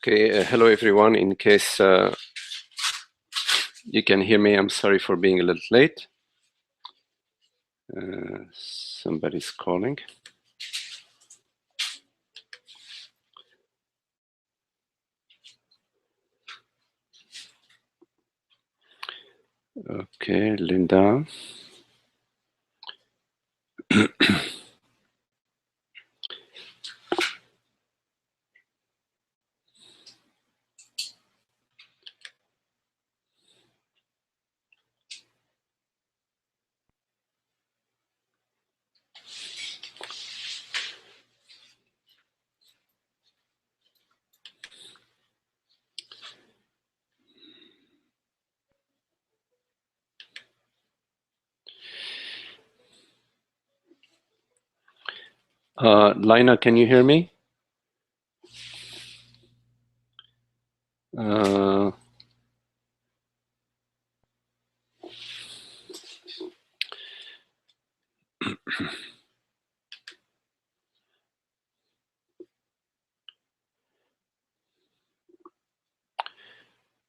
Okay, hello everyone. In case you can hear me, I'm sorry for being a little late. Somebody's calling. Okay, Linda. Lina, can you hear me?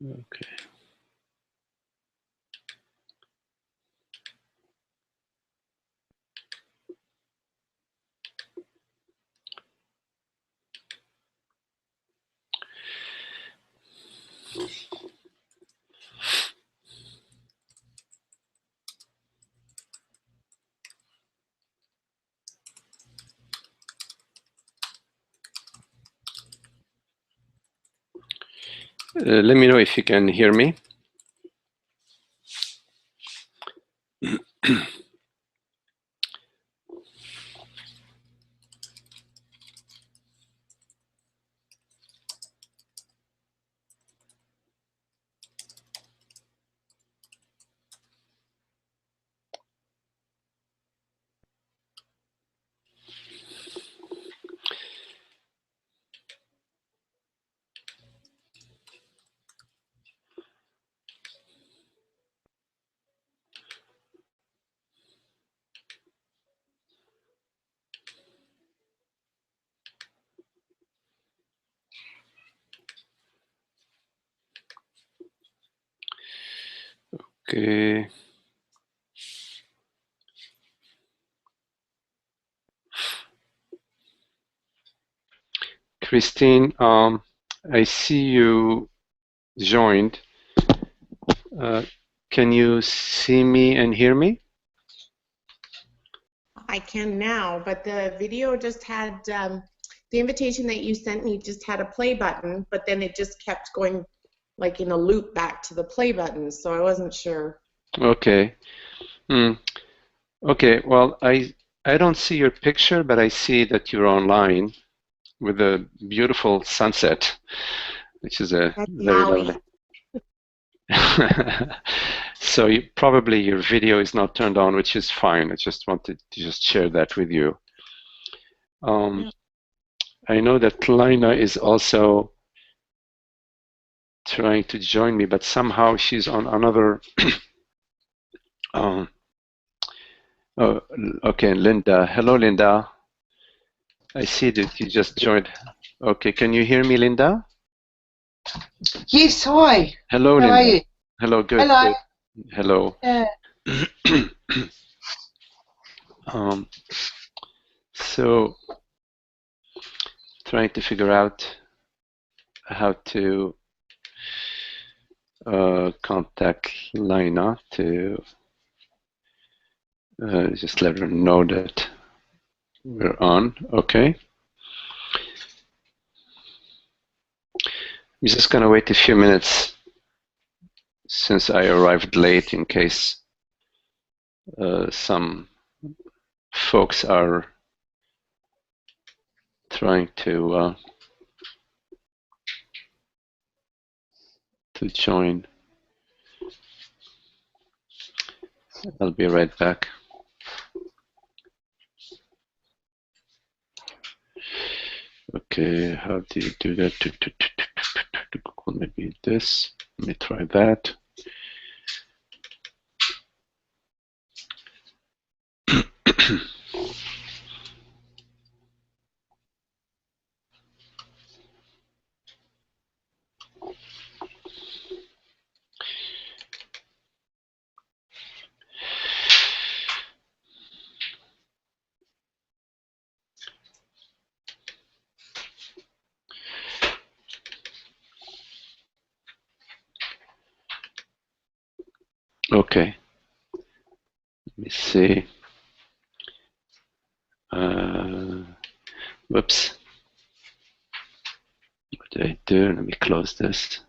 Okay. Let me know if you can hear me. Okay. Christine, I see you joined. Can you see me and hear me? I can now, but the video just had, the invitation that you sent me just had a play button, but then it just kept going like in a loop back to the play button, so I wasn't sure. Okay. Okay, well, I don't see your picture, but I see that you're online with a beautiful sunset, which is a very lovely. So probably your video is not turned on, which is fine. I just wanted to just share that with you. I know that Lina is also trying to join me, but somehow she's on another. Oh, okay, Linda. Hello, Linda. I see that you just joined. Okay, can you hear me, Linda? Yes, hi. Hello, How Linda. are you? Hello, good. Hello. Good. Hello. So, trying to figure out how to contact Lina to just let her know that we're on. Okay. I'm just going to wait a few minutes since I arrived late in case some folks are trying to join. I'll be right back. Okay, how do you do that? Maybe this. Let me try that. Okay. Let me see. Whoops. What did I do? Let me close this.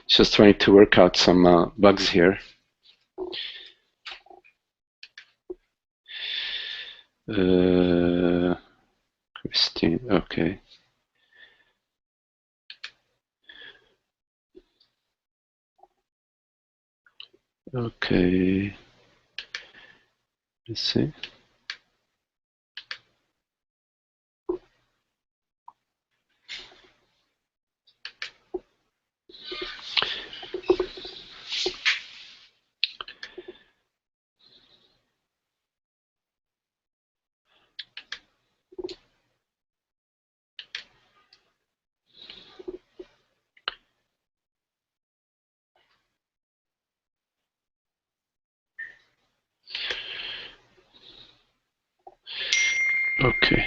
Just trying to work out some bugs here. Christine, okay. Okay. Let's see. Okay.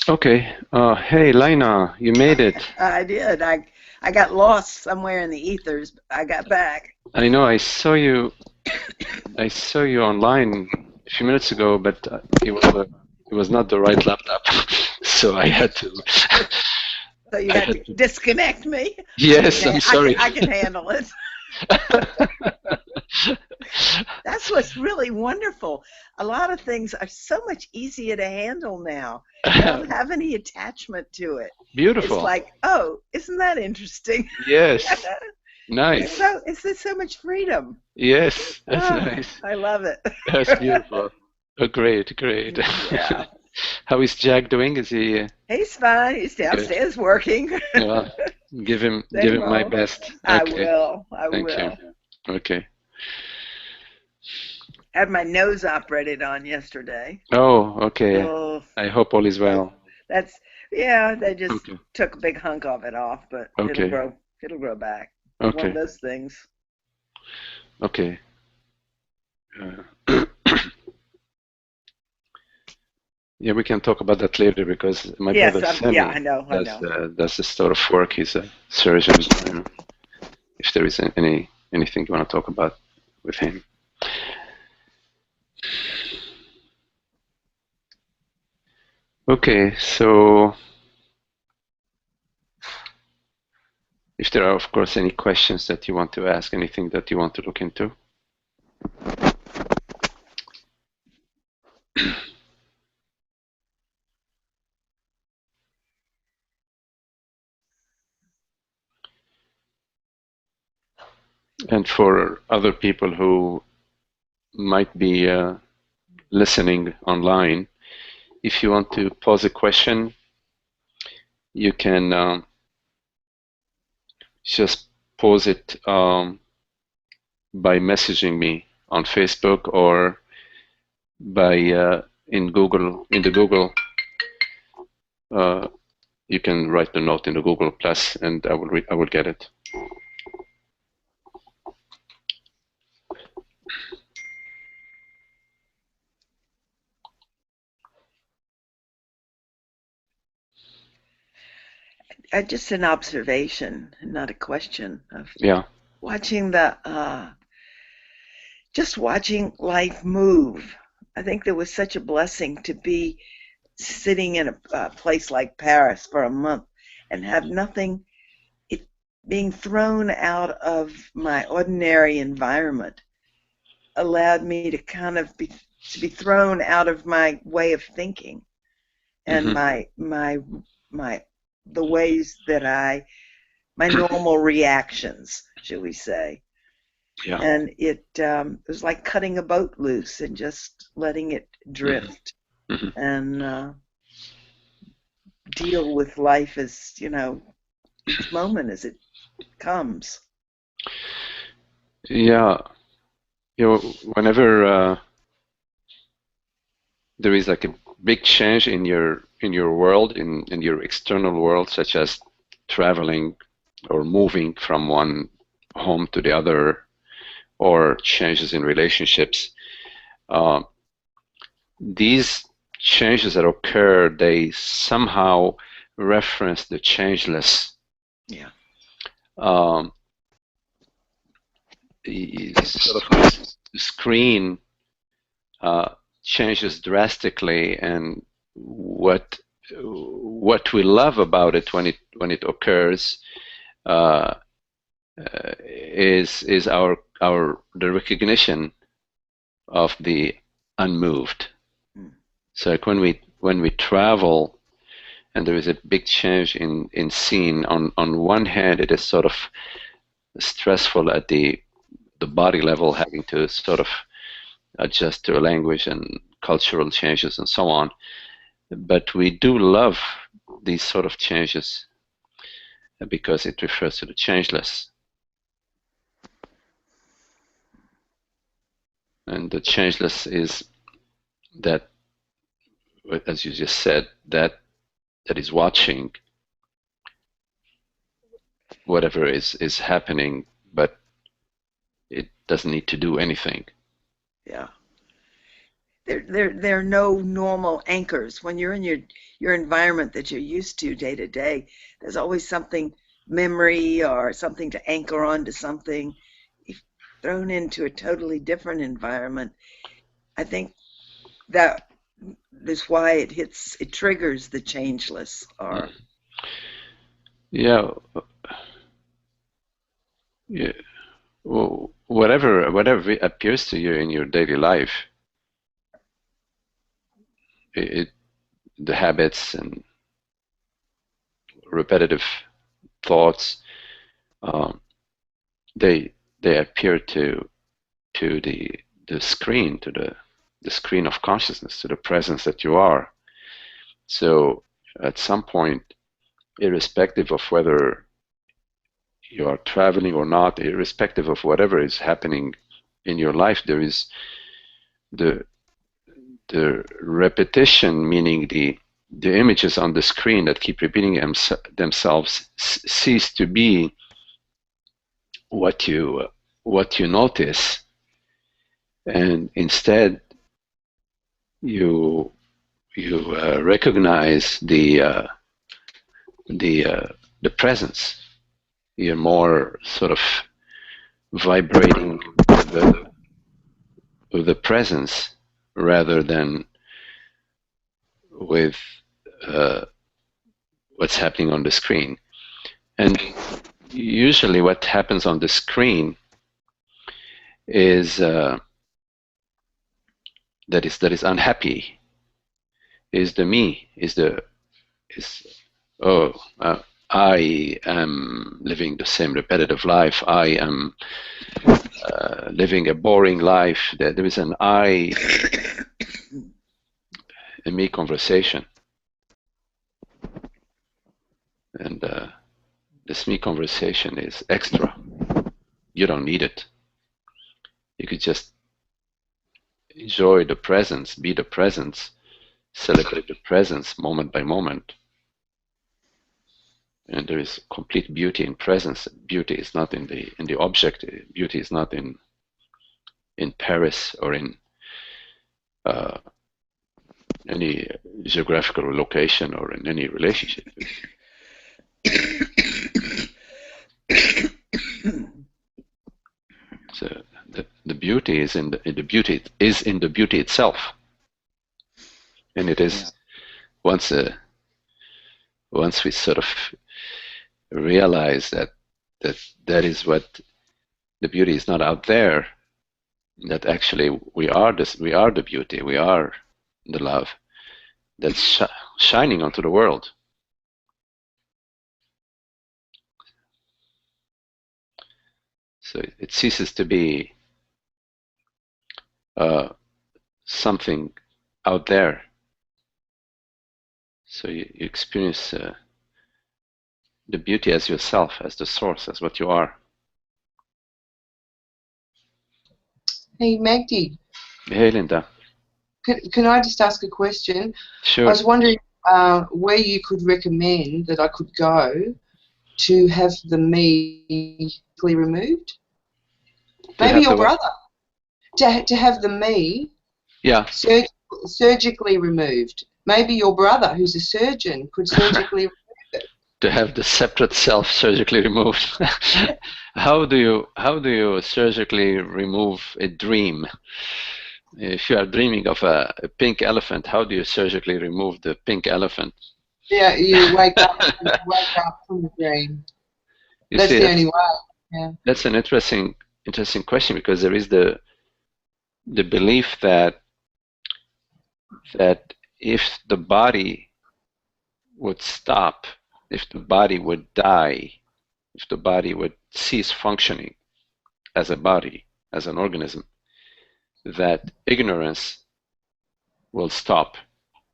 Okay. Hey, Lina, you made it. I did. I got lost somewhere in the ethers, but I got back. I know. I saw you. I saw you online a few minutes ago, but it was not the right laptop, so I had to. So you had to disconnect me? Yes, Okay, I'm sorry. I can handle it. That's what's really wonderful. A lot of things are so much easier to handle now. You don't have any attachment to it. Beautiful. It's like, oh, isn't that interesting? Yes. Nice. It's so much freedom. Yes, that's nice. I love it. That's beautiful. Oh, great. Yeah. How is Jack doing? Is he? He's fine. He's downstairs working. Well, give him my best. Okay. I Thank will. you. Okay. Had my nose operated on yesterday. Oh, okay. Oh, I hope all is well. They just took a big hunk of it off, but Okay. it'll grow back. Okay. One of those things. Okay. Yeah, we can talk about that later because my brother Sammy I know. does this sort of work. He's a surgeon. If there is anything you want to talk about with him. Okay, so if there are, of course, any questions that you want to ask, anything that you want to look into. And for other people who might be listening online, if you want to pose a question, you can just pose it by messaging me on Facebook or by in the Google. You can write the note in the Google Plus, and I will get it. Just an observation, not a question. Yeah. Watching just watching life move. I think there was such a blessing to be sitting in a place like Paris for a month and have nothing, being thrown out of my ordinary environment allowed me to kind of be thrown out of my way of thinking and the ways that my normal reactions, shall we say. Yeah. And it was like cutting a boat loose and just letting it drift and deal with life as, each moment as it comes. Yeah. Whenever there is like a big change in your world, in your external world, such as traveling or moving from one home to the other, or changes in relationships, these changes that occur, they somehow reference the changeless. Yeah. Sort of the screen changes drastically, and what we love about it when it occurs is our the recognition of the unmoved. So like when we travel and there is a big change in scene, on one hand it is sort of stressful at the body level, having to sort of adjust to a language and cultural changes and so on. But we do love these sort of changes because it refers to the changeless. And the changeless is that, as you just said, that is watching whatever is happening, but it doesn't need to do anything. Yeah. There are no normal anchors. When you're in your environment that you're used to day to day, there's always something, memory or something to anchor on to something. If thrown into a totally different environment, I think that is why it triggers the changeless. Or yeah, well, whatever appears to you in your daily life, the habits and repetitive thoughts, they appear to the screen, to the screen of consciousness, to the presence that you are. So at some point, irrespective of whether you are traveling or not, irrespective of whatever is happening in your life, there is the repetition, meaning the images on the screen that keep repeating themselves, cease to be what you notice, and instead you recognize the presence. You're more sort of vibrating with the presence rather than with what's happening on the screen. And usually what happens on the screen is that is unhappy, is the me, I am living the same repetitive life, I am living a boring life. There is an I and me conversation, and this me conversation is extra. You don't need it. You could just enjoy the presence, be the presence, celebrate the presence moment by moment. And there is complete beauty in presence. Beauty is not in the object. Beauty is not in Paris or in any geographical location or in any relationship. So the beauty is in the beauty itself, and it is once we sort of realize that is what the beauty is, not out there, that actually we are the beauty, we are the love that's shining onto the world. So it ceases to be something out there. So you experience the beauty as yourself, as the source, as what you are. Hey, Magdi. Hey, Linda. can I just ask a question? Sure. I was wondering where you could recommend that I could go to have the me removed. Maybe your brother. To have the me surgically removed. Maybe your brother, who's a surgeon, could surgically remove it. To have the separate self surgically removed. How do you surgically remove a dream? If you are dreaming of a pink elephant, how do you surgically remove the pink elephant? Yeah, you wake up from the dream. That's the only way. Yeah. That's an interesting question, because there is the belief that if the body would stop, if the body would die, if the body would cease functioning as a body, as an organism, that ignorance will stop,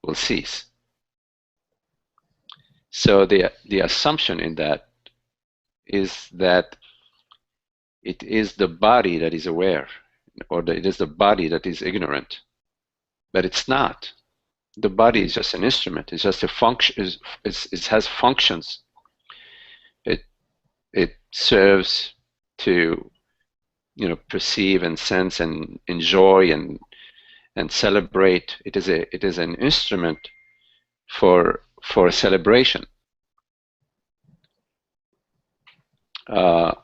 will cease. So the assumption in that is that it is the body that is aware, or that it is the body that is ignorant, but it's not. The body is just an instrument. It's just a function. It has functions. It serves to, perceive and sense and enjoy and celebrate. It is an instrument for a celebration. So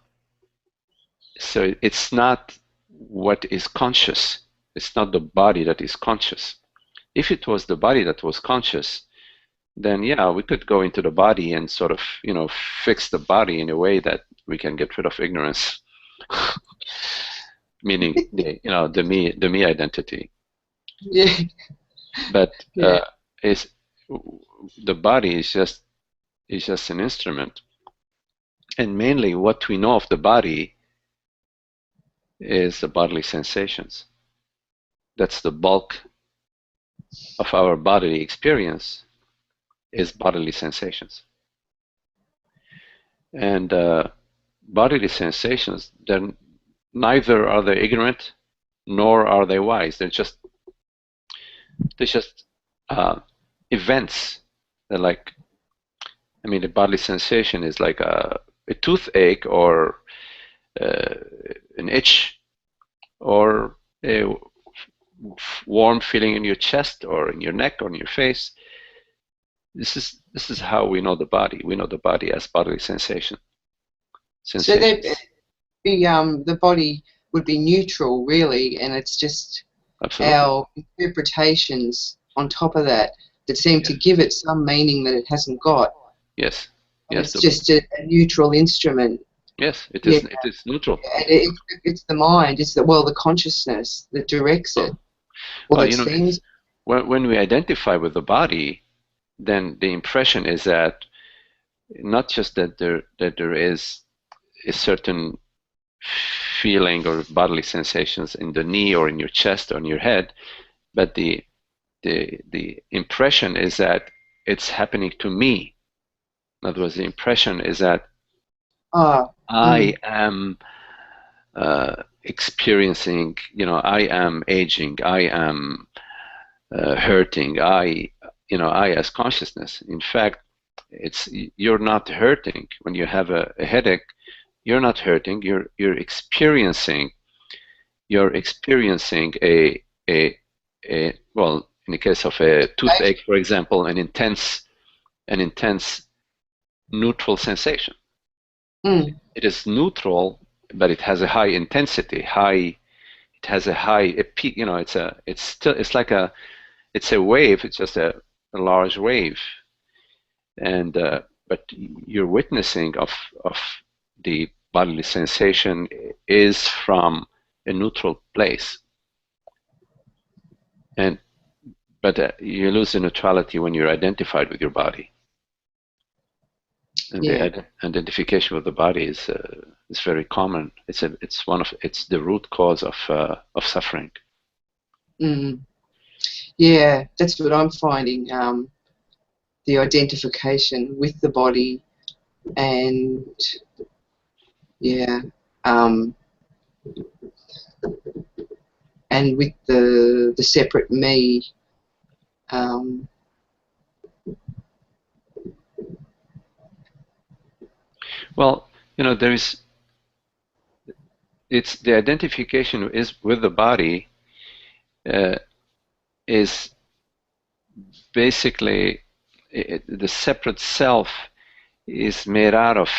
it's not what is conscious. It's not the body that is conscious. If it was the body that was conscious, then yeah, we could go into the body and sort of, fix the body in a way that we can get rid of ignorance, meaning the me identity. Yeah. But the body is just an instrument, and mainly what we know of the body is the bodily sensations. That's the bulk of our bodily experience, is bodily sensations. And bodily sensations, then neither are they ignorant nor are they wise. They're just events. They're like, a bodily sensation is like a toothache, or an itch, or a warm feeling in your chest or in your neck or in your face. This is how we know the body. We know the body as bodily sensation. So the body would be neutral, really, and it's just our interpretations on top of that seem to give it some meaning that it hasn't got. Yes. It's just a neutral instrument. Yes, it is. Yeah. It is neutral. It's the mind. It's the consciousness that directs it. When we identify with the body, then the impression is that not just that there is a certain feeling or bodily sensations in the knee or in your chest or in your head, but the impression is that it's happening to me. In other words, the impression is that I am experiencing, I am aging, I am hurting, I as consciousness. In fact, you're not hurting. When you have a headache, you're not hurting. You're experiencing a well, in the case of a toothache, for example, an intense neutral sensation. It is neutral, but it has a high intensity. It has a peak. It's a wave. It's just a large wave, and but you're witnessing of the bodily sensation is from a neutral place, but you lose the neutrality when you're identified with your body. And the identification with the body is very common. It's the root cause of suffering. Yeah, that's what I'm finding. The identification with the body, and and with the separate me. Well, it's the identification is with the body is basically the separate self is made out of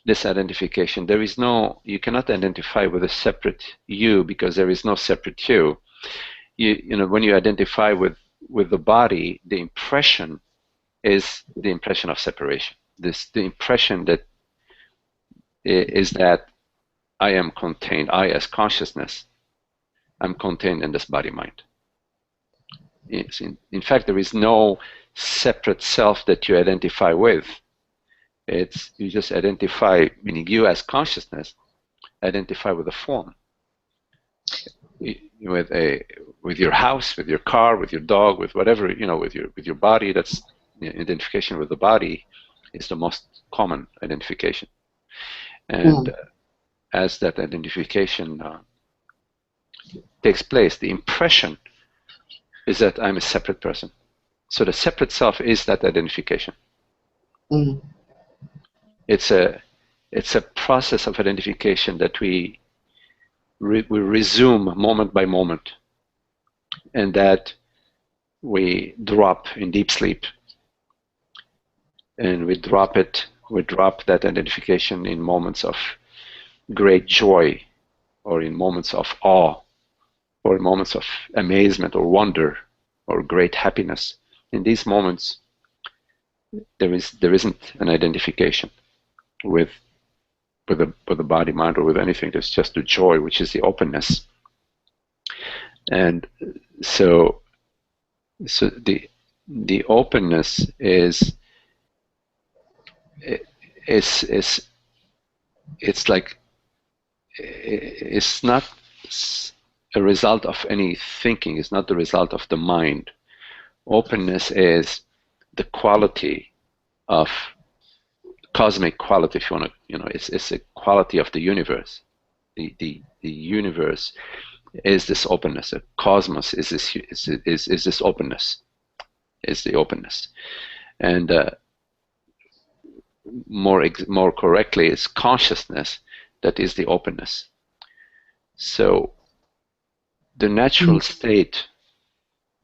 this identification. There is no, you cannot identify with a separate you because there is no separate you. When you identify with the body, the impression is the impression of separation. The impression that is that I am contained, I as consciousness, I'm contained in this body-mind. In fact, there is no separate self that you identify with. You just identify, meaning you as consciousness, identify with a form, with your house, with your car, with your dog, with whatever, with your body. That's identification with the body is the most common identification, and as that identification takes place, the impression is that I'm a separate person. So the separate self is that identification. It's a process of identification that we resume moment by moment, and that we drop in deep sleep, and we drop that identification in moments of great joy, or in moments of awe, or in moments of amazement or wonder or great happiness. In these moments, there isn't an identification with the body, mind, or with anything. There's just the joy, which is the openness. And so the openness is it's like, it's not a result of any thinking. It's not the result of the mind. Openness is the quality of cosmic quality, if you want to, it's a quality of the universe. The universe is this openness. The cosmos is this openness. Is the openness, and more correctly, it's consciousness that is the openness. So the natural state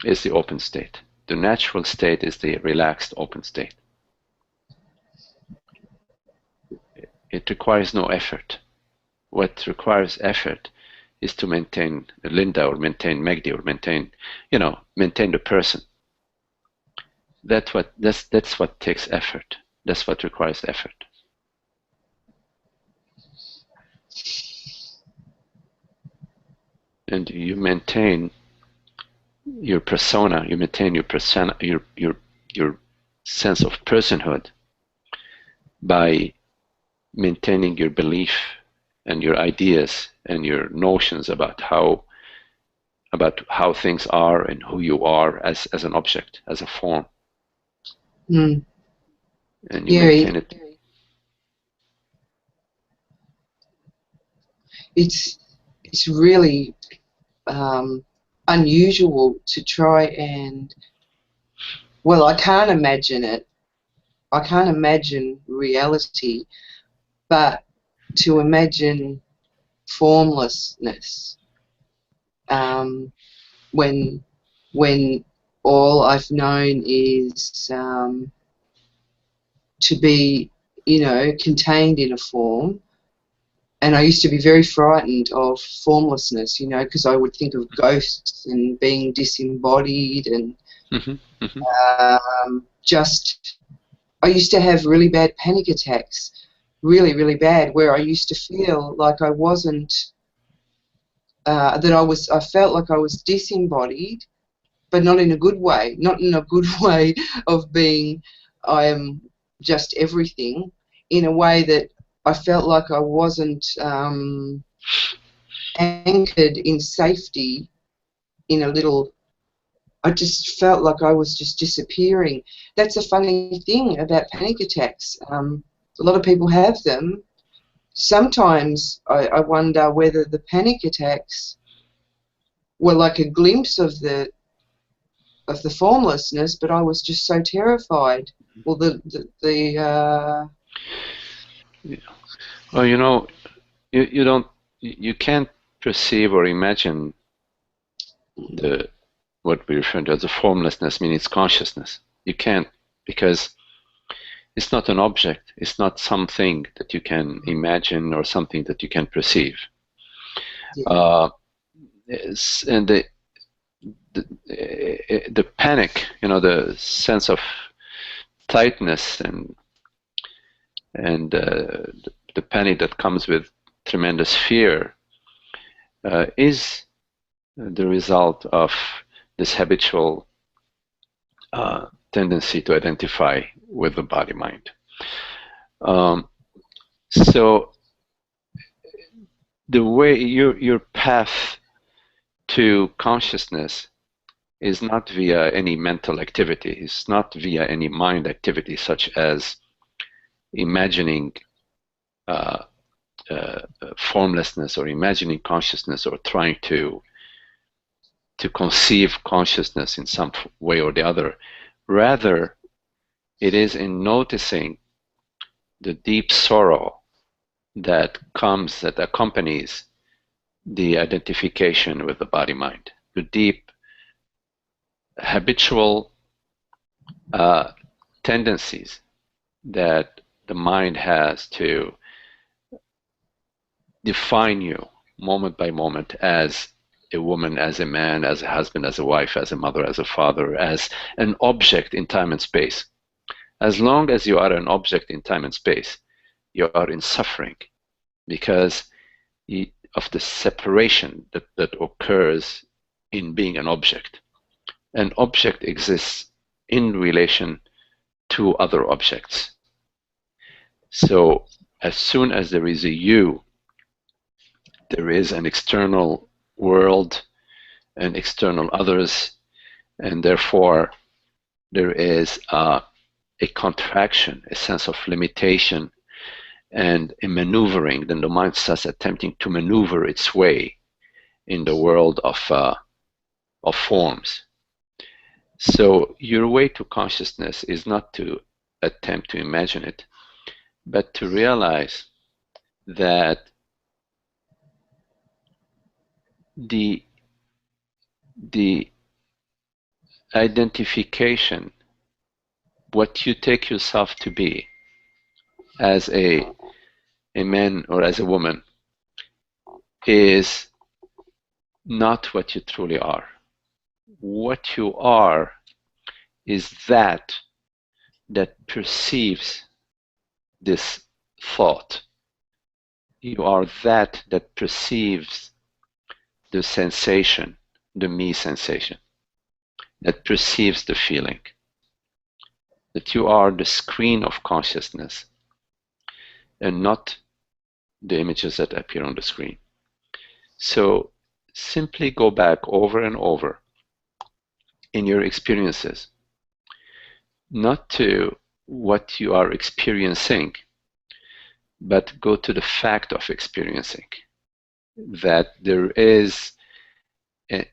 is the open state. The natural state is the relaxed open state. It requires no effort. What requires effort is to maintain Linda, or maintain Magdi, or maintain the person. That's what takes effort. That's what requires effort. And you maintain your persona, you maintain your persona, your sense of personhood by maintaining your belief and your ideas and your notions about how things are and who you are as an object, as a form. And you maintain it. It's really unusual to try and, well, I can't imagine it. I can't imagine reality, but to imagine formlessness, when all I've known is to be, contained in a form. And I used to be very frightened of formlessness, because I would think of ghosts and being disembodied, and I used to have really bad panic attacks, really, really bad, where I used to feel like I wasn't, I felt like I was disembodied, but not in a good way, not in a good way of being, I am just everything, in a way that I felt like I wasn't anchored in safety in a little, I just felt like I was just disappearing. That's a funny thing about panic attacks. A lot of people have them. Sometimes I wonder whether the panic attacks were like a glimpse of the formlessness, but I was just so terrified. Well, Well, you can't perceive or imagine what we refer to as the formlessness, meaning it's consciousness. You can't, because it's not an object. It's not something that you can imagine or something that you can perceive. yeah. And the panic, the sense of tightness and the panic that comes with tremendous fear is the result of this habitual tendency to identify with the body-mind. So the way your path to consciousness is not via any mental activity. It's not via any mind activity, such as imagining formlessness or imagining consciousness or trying to conceive consciousness in some way or the other. Rather, it is in noticing the deep sorrow that accompanies the identification with the body-mind, the deep habitual tendencies that the mind has to define you moment by moment as a woman, as a man, as a husband, as a wife, as a mother, as a father, as an object in time and space. As long as you are an object in time and space, you are in suffering because of the separation that occurs in being an object. An object exists in relation to other objects. So as soon as there is a you, there is an external world and external others, and therefore there is a contraction, a sense of limitation, and a maneuvering. Then the mind starts attempting to maneuver its way in the world of forms. So your way to consciousness is not to attempt to imagine it, but to realize that the identification, what you take yourself to be as a man or as a woman, is not what you truly are. What you are is that perceives this thought. You are that perceives the sensation, the me sensation, that perceives the feeling. That you are the screen of consciousness and not the images that appear on the screen. So simply go back over and over in your experiences, not to what you are experiencing, but go to the fact of experiencing, that there is an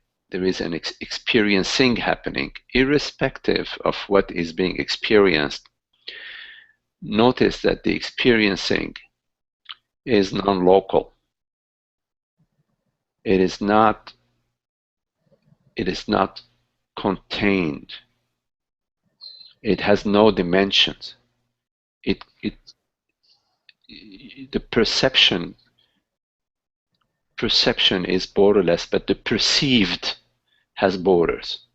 experiencing happening, irrespective of what is being experienced. Notice that the experiencing is non-local. It is not contained. It has no dimensions. The perception is borderless, but the perceived has borders.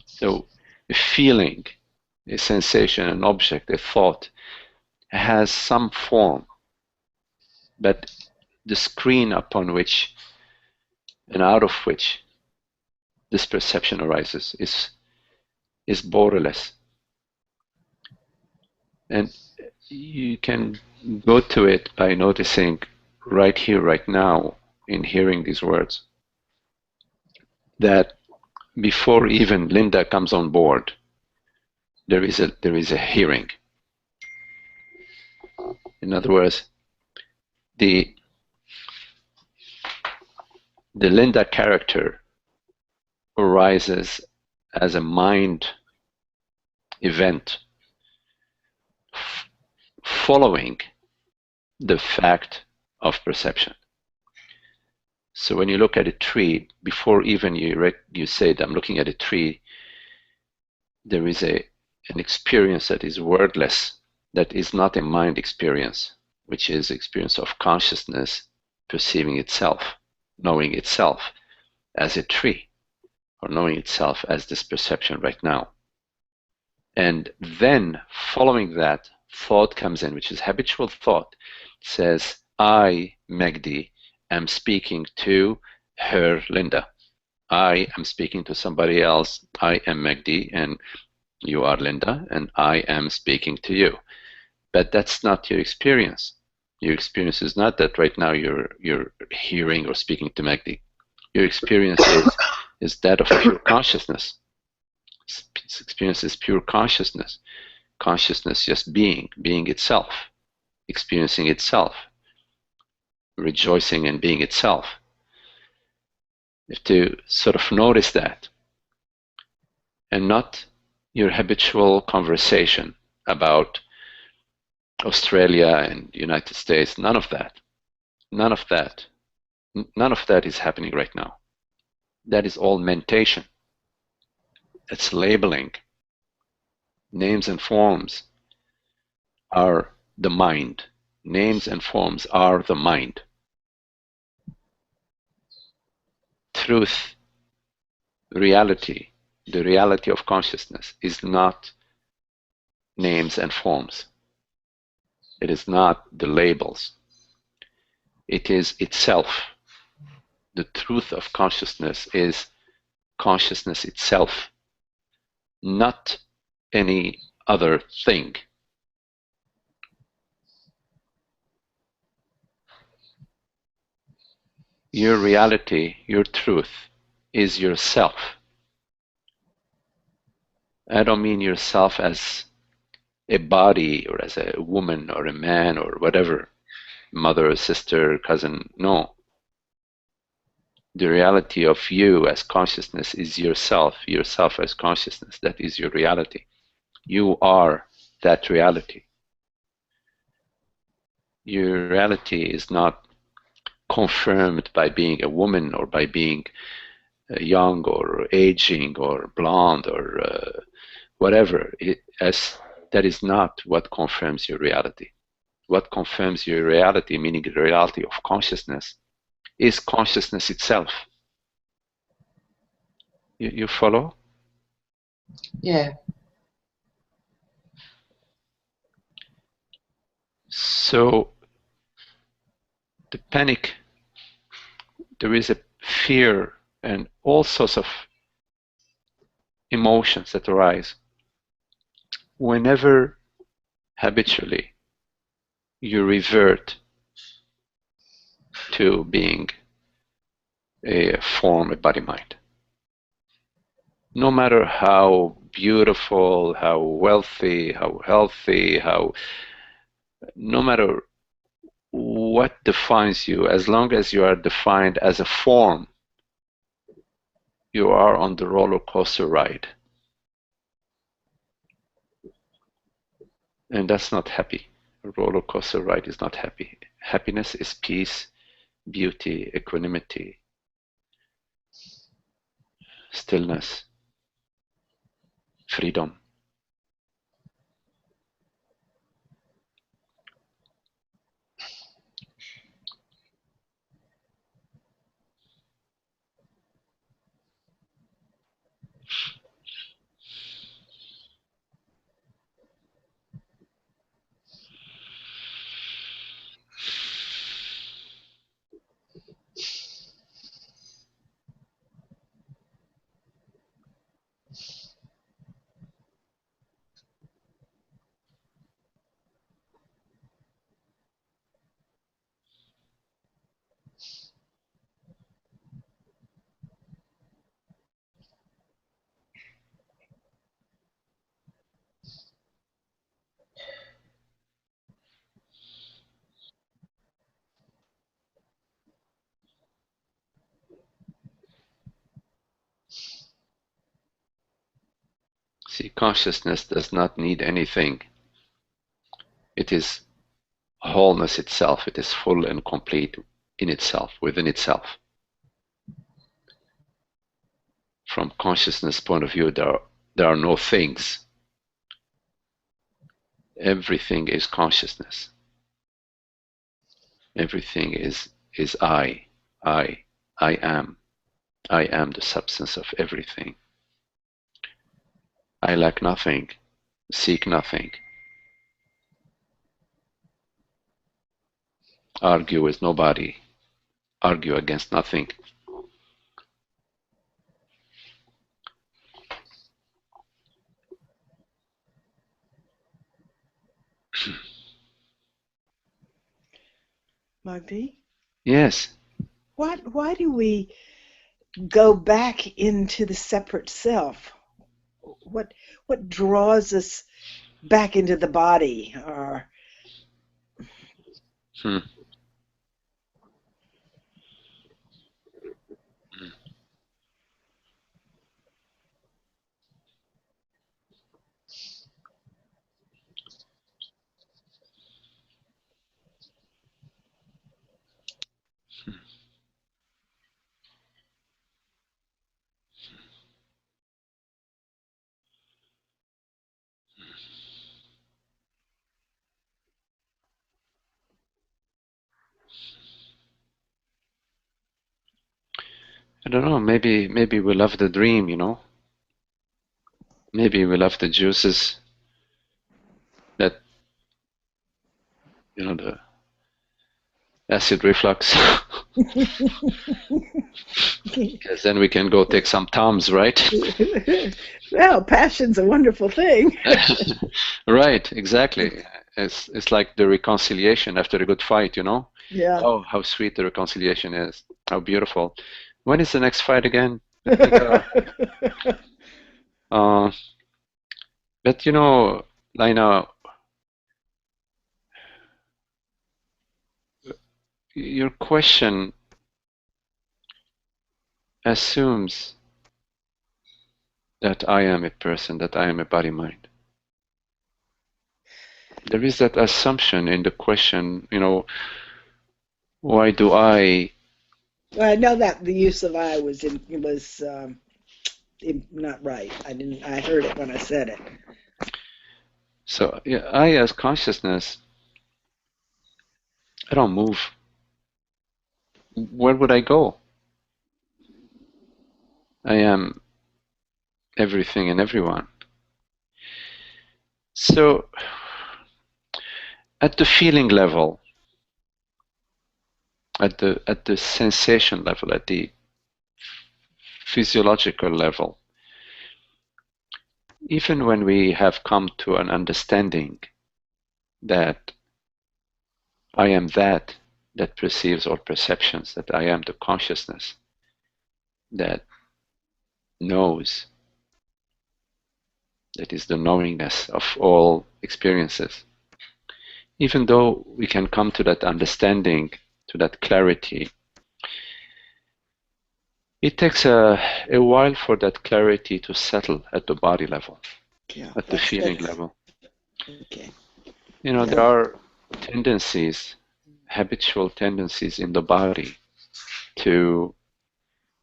So a feeling, a sensation, an object, a thought has some form, but the screen upon which and out of which this perception arises is borderless. And you can go to it by noticing right here, right now, in hearing these words, that before even Linda comes on board, there is a hearing. In other words, the Linda character arises as a mind event following the fact of perception. So when you look at a tree, before even you say that I'm looking at a tree, there is an experience that is wordless, that is not a mind experience, which is experience of consciousness perceiving itself, knowing itself as a tree, or knowing itself as this perception right now. And then following that, thought comes in, which is habitual thought. It says, I, Magdi, am speaking to her, Linda. I am speaking to somebody else. I am Magdi, and you are Linda, and I am speaking to you. But that's not your experience. Your experience is not that right now you're hearing or speaking to Magdi. Your experience is that of pure consciousness. Experience is pure consciousness. Consciousness just being itself, experiencing itself, rejoicing and being itself. You have to sort of notice that, and not your habitual conversation about Australia and United States. None of that. None of that. None of that is happening right now. That is all mentation. It's labeling. Names and forms are the mind. Names and forms are the mind. Truth, reality, the reality of consciousness is not names and forms. It is not the labels. It is itself. The truth of consciousness is consciousness itself, not any other thing. Your reality, your truth, is yourself. I don't mean yourself as a body or as a woman or a man or whatever, mother or sister, cousin. No. The reality of you as consciousness is yourself, yourself as consciousness. That is your reality. You are that reality. Your reality is not confirmed by being a woman or by being young or aging or blonde or whatever. That is not what confirms your reality. What confirms your reality, meaning the reality of consciousness, is consciousness itself. You follow? Yeah. So the panic, there is a fear and all sorts of emotions that arise whenever habitually you revert to being a form, a body mind. No matter how beautiful, how wealthy, how healthy, no matter what defines you, as long as you are defined as a form, you are on the roller coaster ride. And that's not happy. A roller coaster ride is not happy. Happiness is peace, beauty, equanimity, stillness, freedom. See, consciousness does not need anything. It is wholeness itself. It is full and complete in itself, within itself. From consciousness point of view, there are no things. Everything is consciousness. Everything is I. I am. I am the substance of everything. I lack nothing, seek nothing, argue with nobody, argue against nothing. Magdi? Yes. Why do we go back into the separate self? What draws us back into the body? Or I don't know, maybe we love the dream, you know? Maybe we love the juices that, you know, the acid reflux. Because then we can go take some Tums, right? well, passion's a wonderful thing. Right, exactly. It's like the reconciliation after a good fight, you know? Yeah. Oh, how sweet the reconciliation is. How beautiful. When is the next fight again? But you know, Lina, your question assumes that I am a person, that I am a body-mind. There is that assumption in the question, you know, why do I? Well, I know that the use of I was not right. I heard it when I said it. So yeah, I as consciousness, I don't move. Where would I go? I am everything and everyone. So at the feeling level, at the sensation level, at the physiological level, even when we have come to an understanding that I am that perceives all perceptions, that I am the consciousness that knows, that is the knowingness of all experiences. Even though we can come to that understanding, to that clarity, it takes a while for that clarity to settle at the body level, at the feeling level. Okay. You know, there are tendencies, habitual tendencies in the body to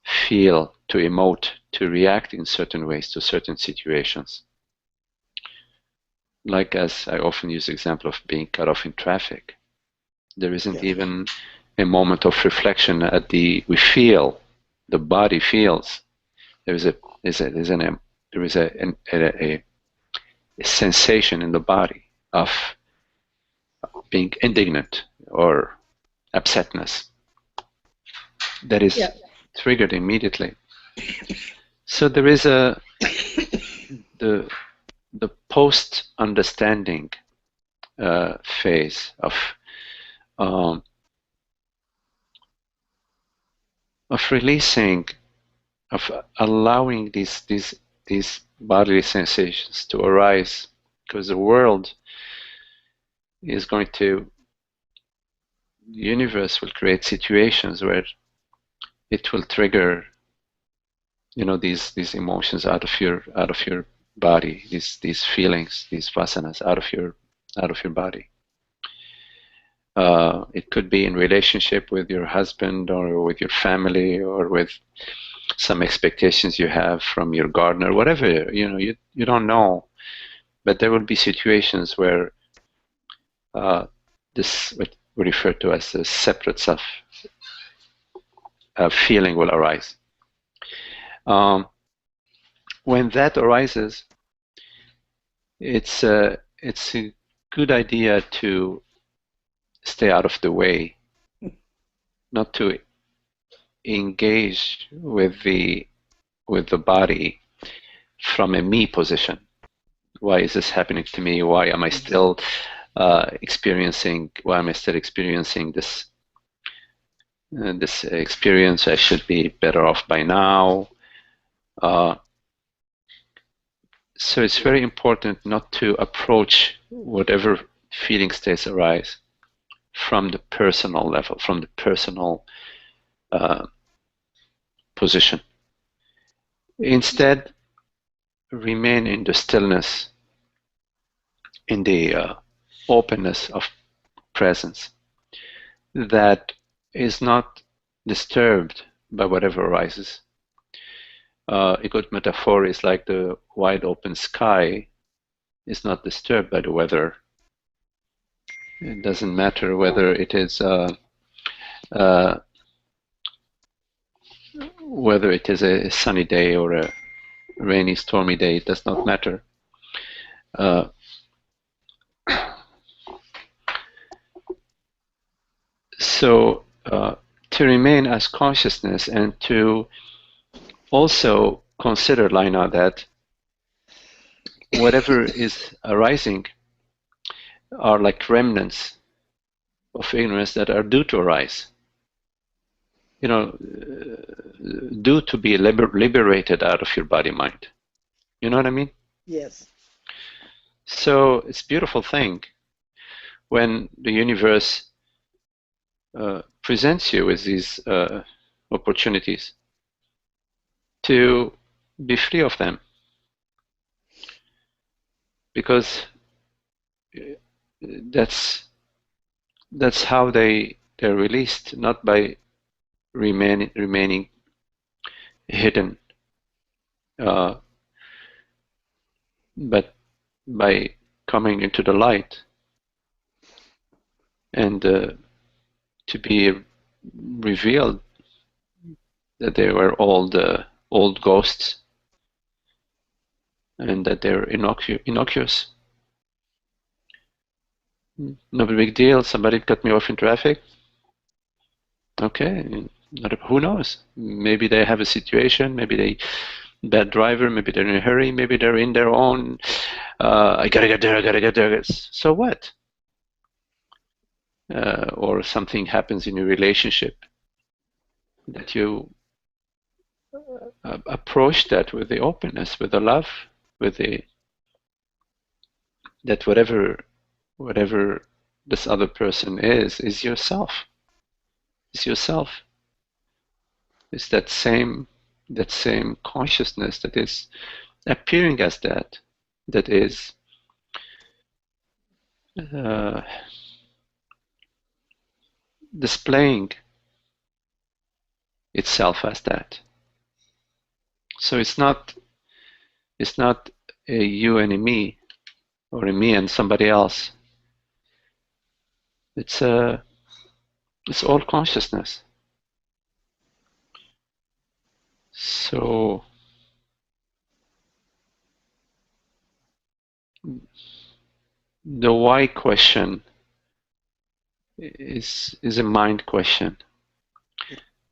feel, to emote, to react in certain ways to certain situations. Like, as I often use the example of being cut off in traffic. There isn't even a moment of reflection we feel, the body feels. There is a sensation in the body of being indignant or upsetness that is triggered immediately. So there is the post-understanding phase of releasing, of allowing these bodily sensations to arise, because the world is going to, the universe will create situations where it will trigger, you know, these emotions out of your body, these feelings, these vasanas out of your body. It could be in relationship with your husband or with your family or with some expectations you have from your gardener, whatever, you don't know. But there will be situations where this, what we refer to as a separate self feeling, will arise. When that arises, it's a good idea to stay out of the way, not to engage with the body from a me position. Why is this happening to me? Why am I still experiencing this experience? I should be better off by now. So it's very important not to approach whatever feeling states arise from the personal level, from the personal position. Instead, remain in the stillness, in the openness of presence that is not disturbed by whatever arises. A good metaphor is like the wide open sky is not disturbed by the weather. It doesn't matter whether it is a sunny day or a rainy, stormy day. It does not matter. So to remain as consciousness and to also consider, Laina, that whatever is arising are like remnants of ignorance that are due to arise. Due to be liberated out of your body-mind. You know what I mean? Yes. So it's a beautiful thing when the universe presents you with these opportunities to be free of them, because that's how they're released, not by remaining hidden, but by coming into the light and to be revealed that they were all the old ghosts and that they're innocuous. No big deal. Somebody cut me off in traffic. Okay, who knows? Maybe they have a situation. Maybe they bad driver. Maybe they're in a hurry. Maybe they're in their own. I gotta get there. I gotta get there. So what? Or something happens in your relationship that you approach that with the openness, with the love, with the that whatever this other person is yourself. It's yourself. It's that same consciousness that is appearing as that is displaying itself as that. So it's not a you and a me, or a me and somebody else. It's all consciousness. So the why question is a mind question.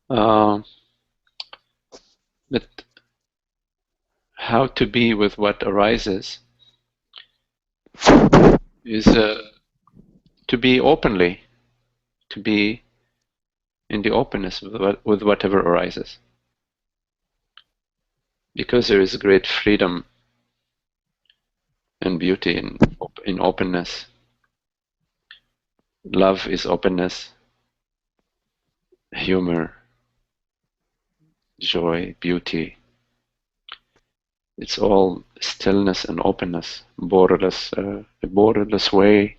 But how to be with what arises is to be openly, to be in the openness with whatever arises. Because there is great freedom and beauty in openness. Love is openness, humor, joy, beauty. It's all stillness and openness, borderless, a borderless way.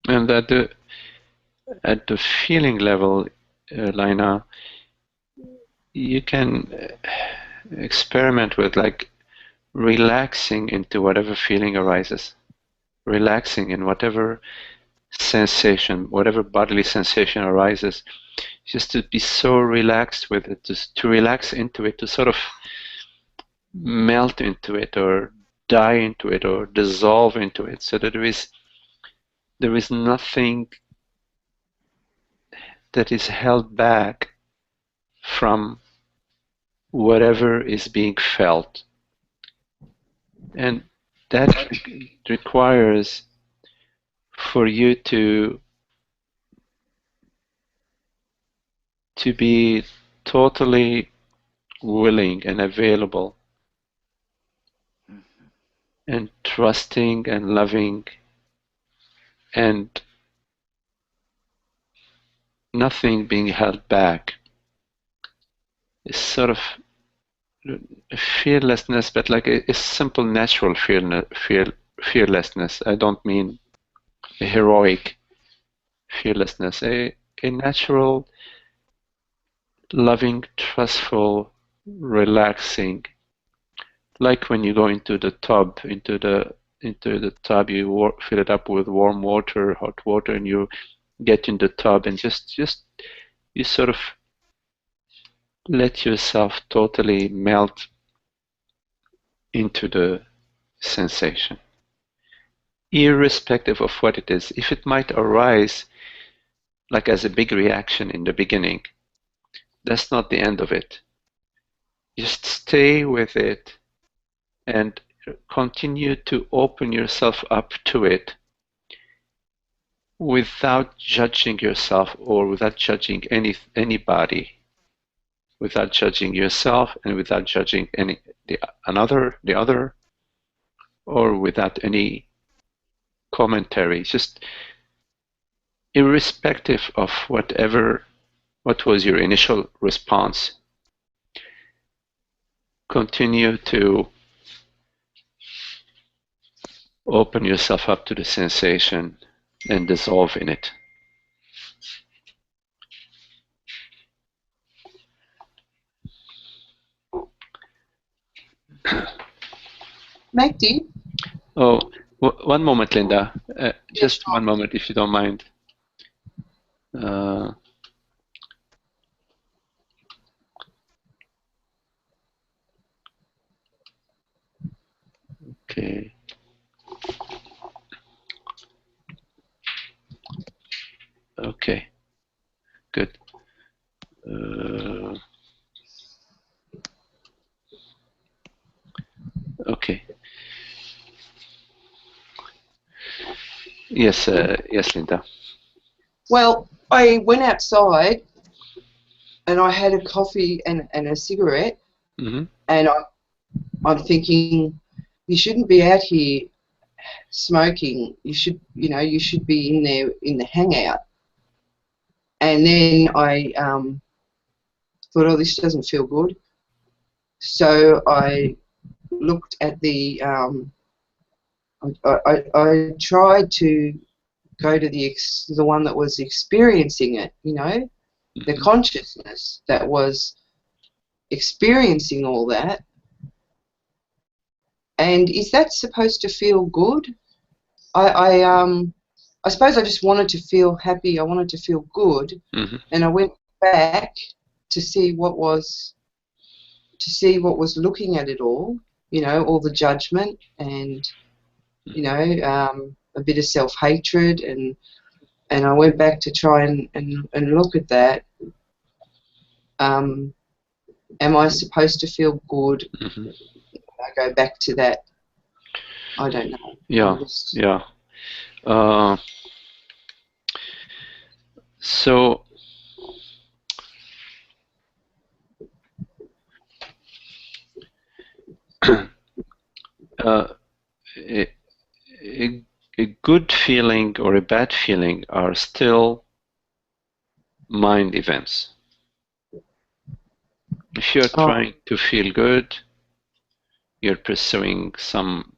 And at the feeling level, Lina, you can experiment with like relaxing into whatever feeling arises, relaxing in whatever sensation, whatever bodily sensation arises, just to be so relaxed with it, just to relax into it, to sort of melt into it or die into it or dissolve into it, so that there is nothing that is held back from whatever is being felt. And that requires for you to be totally willing and available and trusting and loving and nothing being held back. It's sort of fearlessness, but like a simple natural fearlessness. I don't mean a heroic fearlessness, a natural, loving, trustful, relaxing. Like when you go into the tub, into the tub, you fill it up with warm water, hot water, and you get in the tub and just you sort of let yourself totally melt into the sensation, irrespective of what it is. If it might arise like as a big reaction in the beginning, that's not the end of it. Just stay with it and continue to open yourself up to it without judging yourself or without judging anybody, without judging yourself and without judging the other, or without any commentary, just irrespective of what was your initial response. Continue to open yourself up to the sensation and dissolve in it. Magdi? Oh, one moment, Linda. Just sure. one moment, if you don't mind. Okay. Okay. Good. Okay. Yes, yes, Linda. Well, I went outside and I had a coffee and a cigarette, Mm-hmm. and I'm thinking, you shouldn't be out here smoking. You should be in there in the hangout. And then I thought, oh, this doesn't feel good. So I looked at the. I tried to go to the one that was experiencing it. The Mm-hmm. consciousness that was experiencing all that. And is that supposed to feel good? I suppose I just wanted to feel happy. I wanted to feel good, Mm-hmm. and I went back to see what was looking at it all. All the judgment and a bit of self-hatred, and I went back to try and look at that. Am I supposed to feel good? Mm-hmm. I go back to that. I don't know. Yeah. Yeah. So a, a good feeling or a bad feeling are still mind events. If you're trying to feel good, you're pursuing some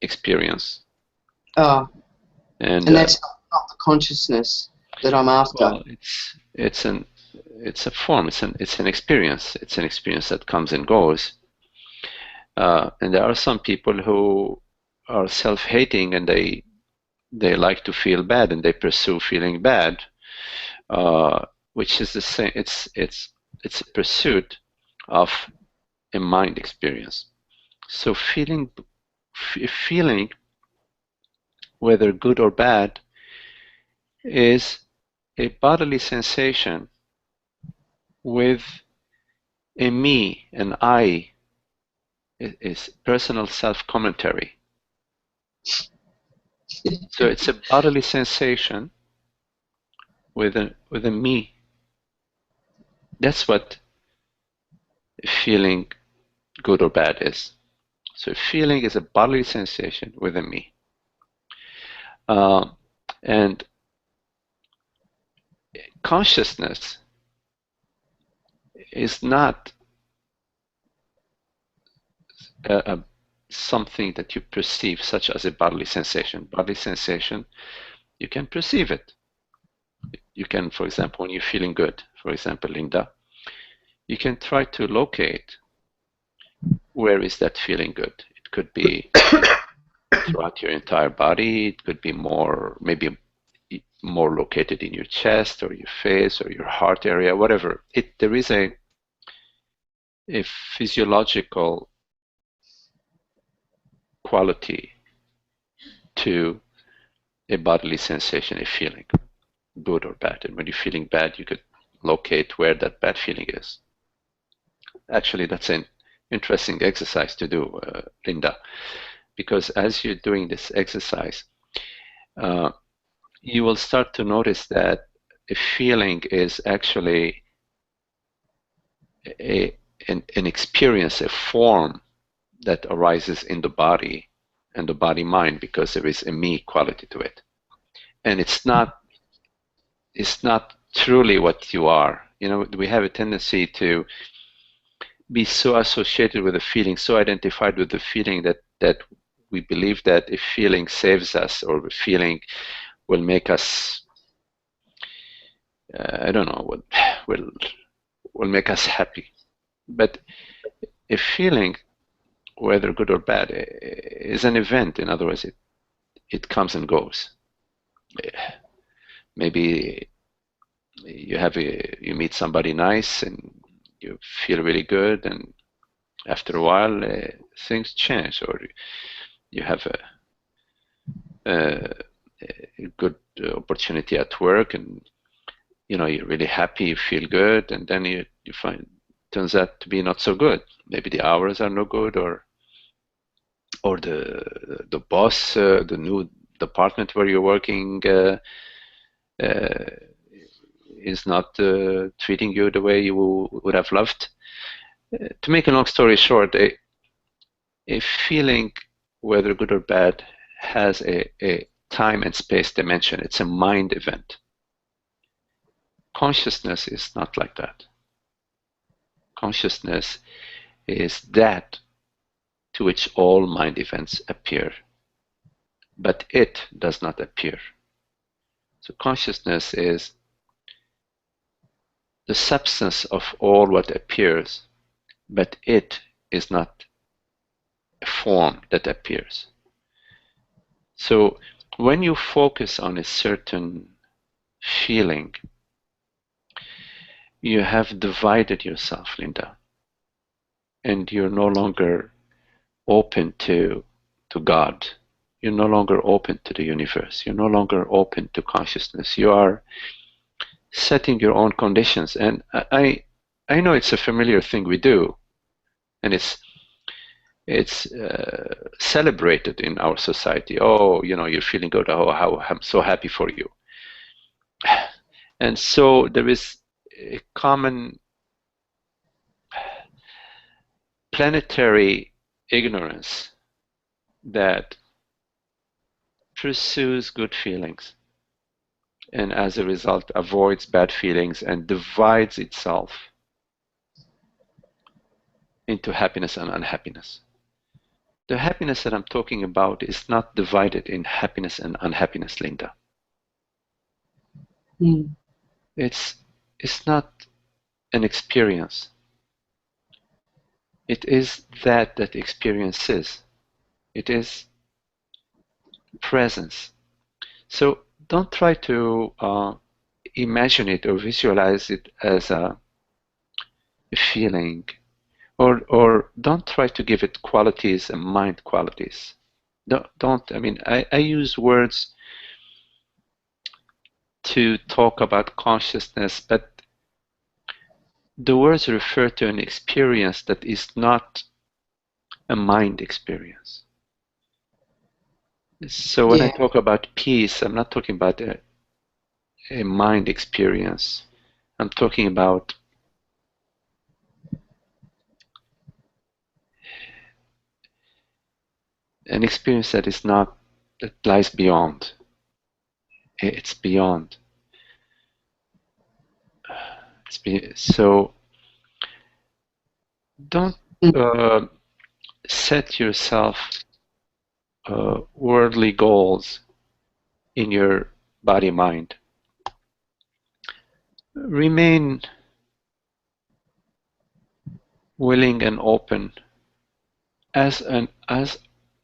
experience. And that's not the consciousness that I'm after. Well, it's a form. It's an experience. It's an experience that comes and goes. And there are some people who are self-hating and they like to feel bad and they pursue feeling bad, which is the same. It's a pursuit of a mind experience. So feeling, whether good or bad, is a bodily sensation with a me, an I, is personal self-commentary. So it's a bodily sensation with a me. That's what feeling good or bad is. So feeling is a bodily sensation with a me. And consciousness is not something that you perceive, such as a bodily sensation. Bodily sensation, you can perceive it. You can, for example, when you're feeling good, for example, Linda, you can try to locate where is that feeling good. It could be throughout your entire body. It could be maybe more located in your chest or your face or your heart area, whatever. There is a physiological quality to a bodily sensation, a feeling, good or bad. And when you're feeling bad, you could locate where that bad feeling is. Actually, that's an interesting exercise to do, Linda, because as you're doing this exercise, you will start to notice that a feeling is actually an experience, a form that arises in the body and the body-mind, because there is a me quality to it. And it's not truly what you are. You know, we have a tendency to be so associated with a feeling, so identified with the feeling that we believe that a feeling saves us, or a feeling will make us, I don't know, will make us happy. But a feeling, whether good or bad, is an event. In other words, it comes and goes. Maybe you meet somebody nice and you feel really good, and after a while things change, or you have a good opportunity at work, and you're really happy, you feel good, and then you find it turns out to be not so good. Maybe the hours are no good, or the boss, the new department where you're working is not treating you the way you would have loved. To make a long story short, a feeling, whether good or bad, has a time and space dimension. It's a mind event. Consciousness is not like that. Consciousness is that to which all mind events appear, but it does not appear. So consciousness is the substance of all what appears, but it is not a form that appears. So when you focus on a certain feeling, you have divided yourself, Linda, and you're no longer open to God. You're no longer open to the universe. You're no longer open to consciousness. You are setting your own conditions. And I know it's a familiar thing we do, and it's celebrated in our society. Oh, you're feeling good. Oh, how I'm so happy for you. And so there is a common planetary ignorance that pursues good feelings and as a result avoids bad feelings and divides itself into happiness and unhappiness. The happiness that I'm talking about is not divided in happiness and unhappiness, Linda. It's not an experience. It is that experience is. It is presence. So don't try to imagine it or visualize it as a feeling, or don't try to give it qualities and mind qualities. Don't. I mean, I use words to talk about consciousness, but the words refer to an experience that is not a mind experience. So when I talk about peace, I'm not talking about a mind experience. I'm talking about an experience that is not, that lies beyond. It's beyond. So don't set yourself worldly goals in your body-mind. Remain willing and open as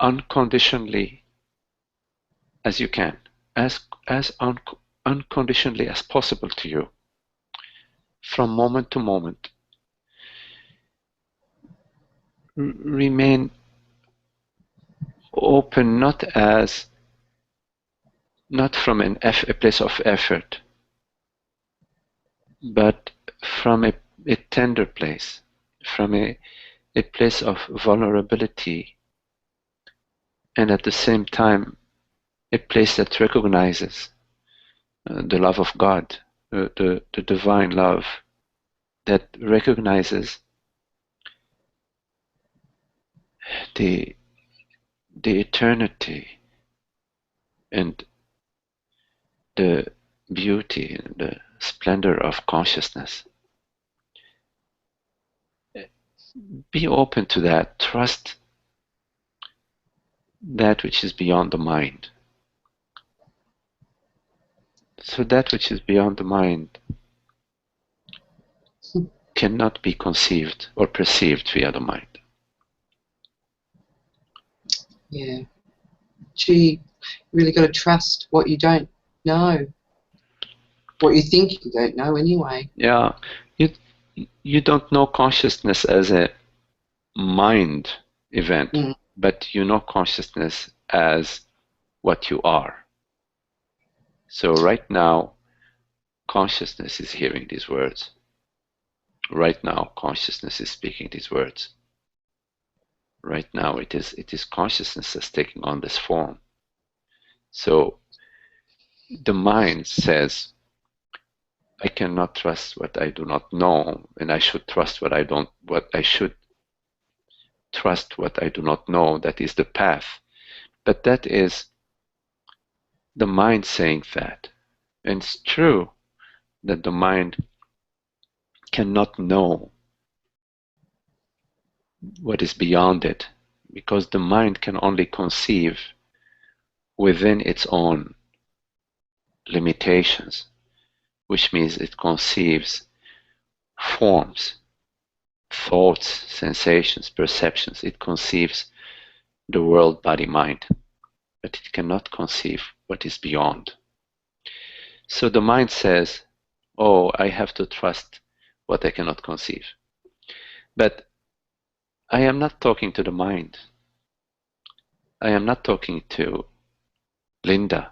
unconditionally as you can, as unconditionally as possible to you, from moment to moment. Remain open, not from a place of effort, but from a tender place, from a place of vulnerability, and at the same time a place that recognizes the love of God, the divine love that recognizes the eternity and the beauty and the splendor of consciousness. Be open to that. Trust that which is beyond the mind. So that which is beyond the mind cannot be conceived or perceived via the mind. Yeah. You really got to trust what you don't know. What you think you don't know anyway. Yeah. You don't know consciousness as a mind event, but you know consciousness as what you are. So right now, consciousness is hearing these words. Right now, consciousness is speaking these words. Right now, it is consciousness that's taking on this form. So the mind says, I cannot trust what I do not know, and I should trust what I should trust what I do not know. That is the path. But that is the mind saying that. And it's true that the mind cannot know what is beyond it, because the mind can only conceive within its own limitations, which means it conceives forms, thoughts, sensations, perceptions. It conceives the world, body, mind, but it cannot conceive what is beyond. So the mind says, oh, I have to trust what I cannot conceive. But I am not talking to the mind. I am not talking to Linda.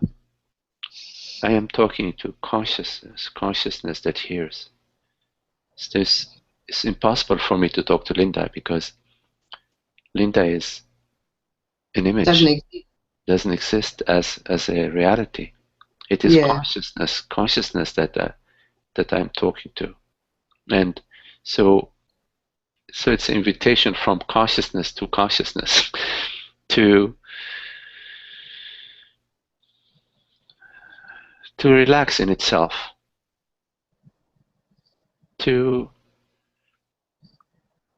I am talking to consciousness that hears. It's impossible for me to talk to Linda because Linda is an image. Doesn't exist as a reality. It is consciousness that that I'm talking to. And so it's an invitation from consciousness to consciousness to relax in itself, to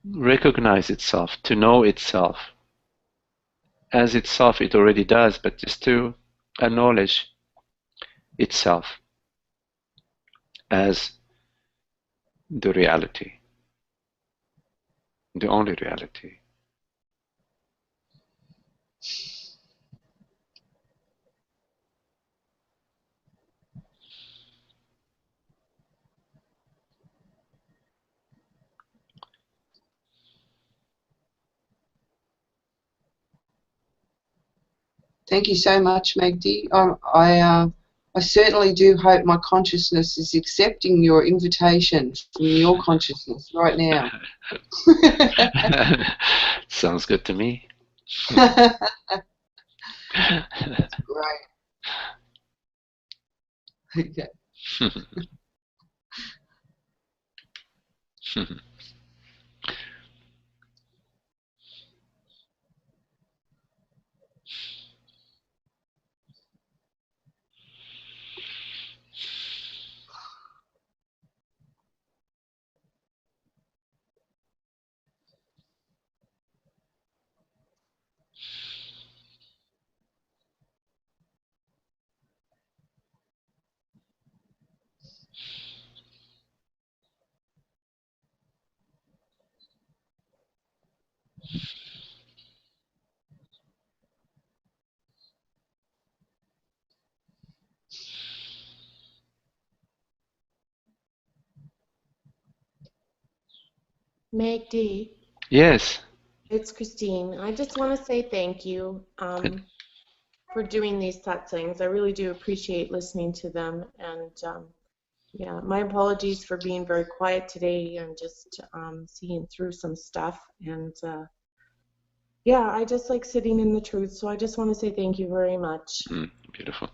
recognize itself, to know itself as itself. It already does, but just to acknowledge itself as the reality, the only reality. Thank you so much, Magdi. I certainly do hope my consciousness is accepting your invitation from your consciousness right now. Sounds good to me. That's great. Okay. Magdi, Yes. it's Christine. I just want to say thank you for doing these satsangs. I really do appreciate listening to them. And yeah, my apologies for being very quiet today and just seeing through some stuff. And yeah, I just like sitting in the truth. So I just want to say thank you very much. Beautiful.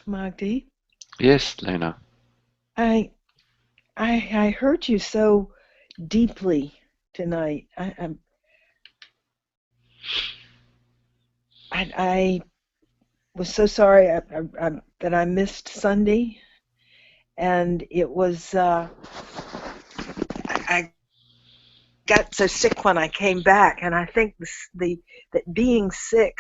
Magdi, Yes, Lena. I heard you so deeply tonight. I was so sorry that I missed Sunday, and it was I got so sick when I came back, and I think that being sick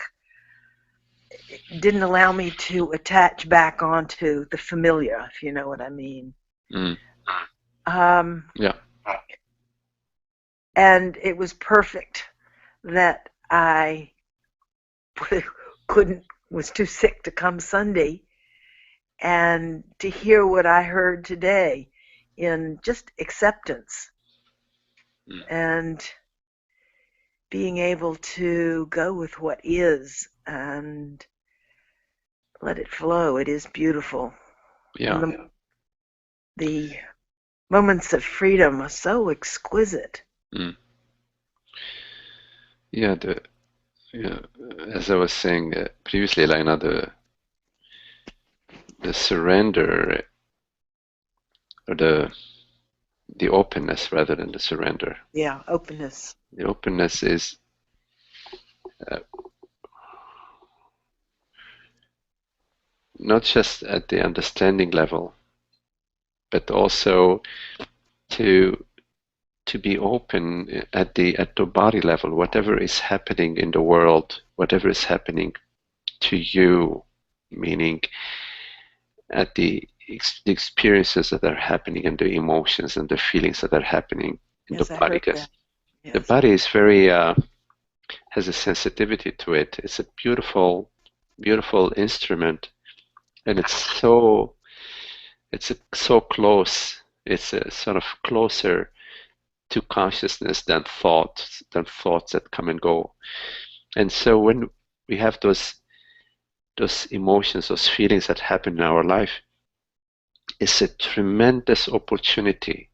didn't allow me to attach back onto the familiar, if you know what I mean. Yeah. And it was perfect that I was too sick to come Sunday, and to hear what I heard today in just acceptance and being able to go with what is and let it flow. It is beautiful. Yeah. And the moments of freedom are so exquisite. Yeah. As I was saying previously, Lena, the surrender, or the openness rather than the surrender. Yeah, openness. The openness is not just at the understanding level, but also to be open at the body level, whatever is happening in the world, whatever is happening to you, meaning at the experiences that are happening and the emotions and the feelings that are happening in the Yes, I body. heard Because that. Yes. the body is very has a sensitivity to it. It's a beautiful, beautiful instrument, and it's so close. It's a sort of closer to consciousness than thoughts that come and go. And so when we have those emotions, those feelings that happen in our life, it's a tremendous opportunity.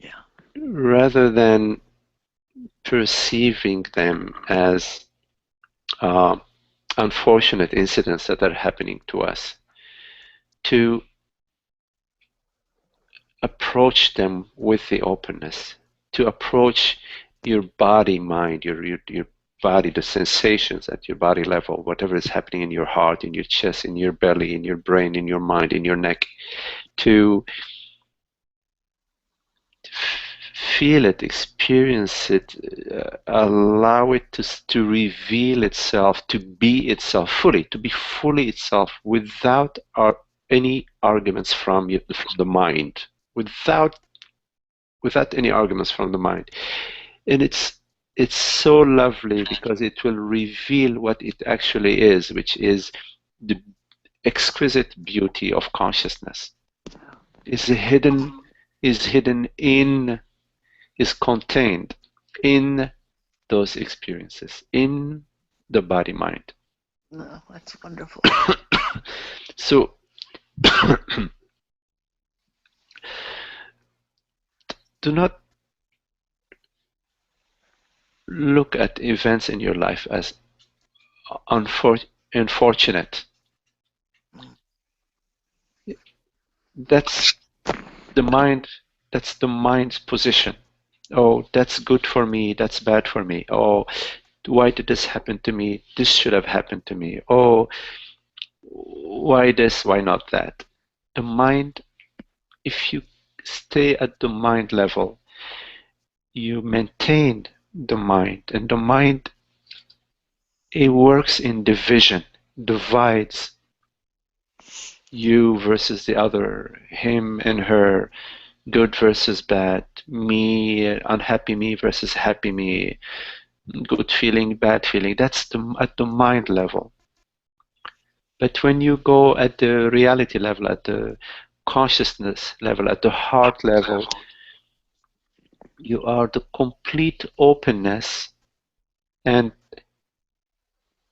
Yeah. Rather than perceiving them as unfortunate incidents that are happening to us, to approach them with the openness, to approach your body, mind, your body, the sensations at your body level, whatever is happening in your heart, in your chest, in your belly, in your brain, in your mind, in your neck, to feel it, experience it, allow it to reveal itself, to be itself fully, to be fully itself without any arguments from the mind, without any arguments from the mind. And it's so lovely because it will reveal what it actually is, which is the exquisite beauty of consciousness. Is contained in those experiences, in the body mind. No, that's wonderful. So do not look at events in your life as unfortunate. That's the mind. That's the mind's position. Oh, that's good for me. That's bad for me. Oh, why did this happen to me? This should have happened to me. Oh, why this? Why not that? The mind, if you stay at the mind level, you maintain the mind, and the mind, it works in division, divides you versus the other, him and her, good versus bad, me, unhappy me versus happy me, good feeling, bad feeling. That's at the mind level. But when you go at the reality level, at the consciousness level, at the heart level, you are the complete openness, and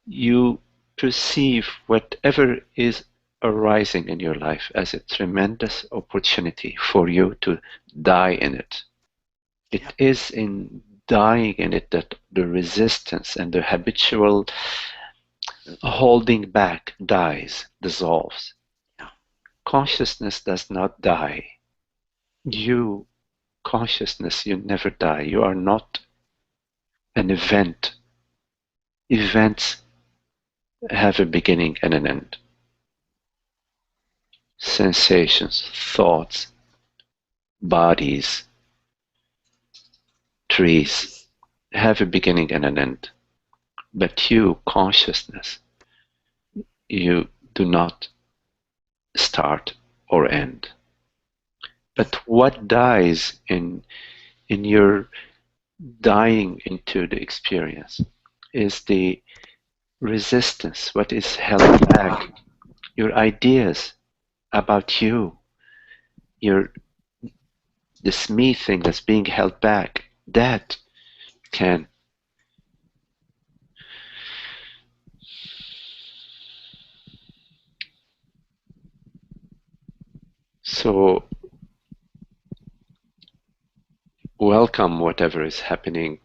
you perceive whatever is arising in your life as a tremendous opportunity for you to die in it. It is in dying in it that the resistance and the habitual holding back dies, dissolves. Consciousness does not die. You, consciousness, you never die. You are not an event. Events have a beginning and an end. Sensations, thoughts, bodies, trees have a beginning and an end. But you, consciousness, you do not start or end. But what dies in your dying into the experience is the resistance, what is held back, your ideas about you, this me thing that's being held back, that can so welcome whatever is happening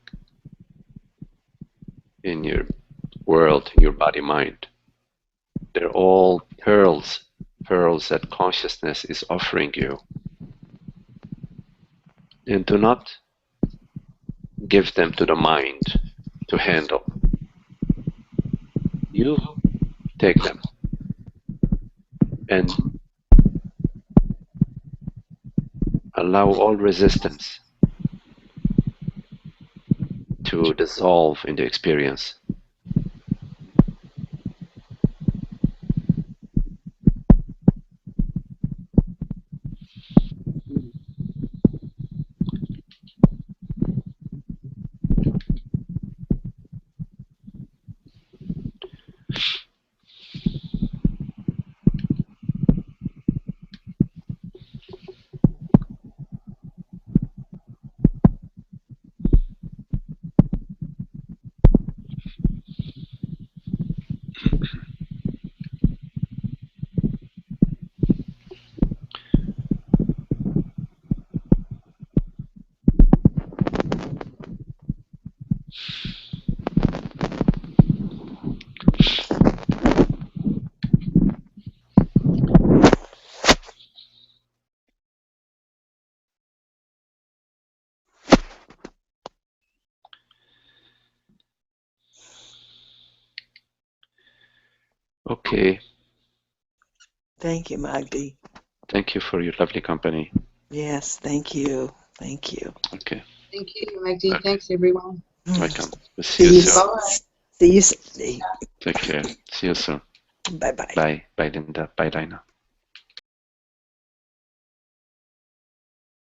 in your world, in your body mind. They're all pearls that consciousness is offering you. And do not give them to the mind to handle. You take them and allow all resistance to dissolve in the experience. Okay. Thank you, Magdi. Thank you for your lovely company. Yes, thank you. Thank you. Okay. Thank you, Magdi. Okay. Thanks, everyone. Welcome. We'll see you soon. Bye. See you soon. Take care. See you soon. Bye-bye. Bye. Bye, Linda. Bye, Lina.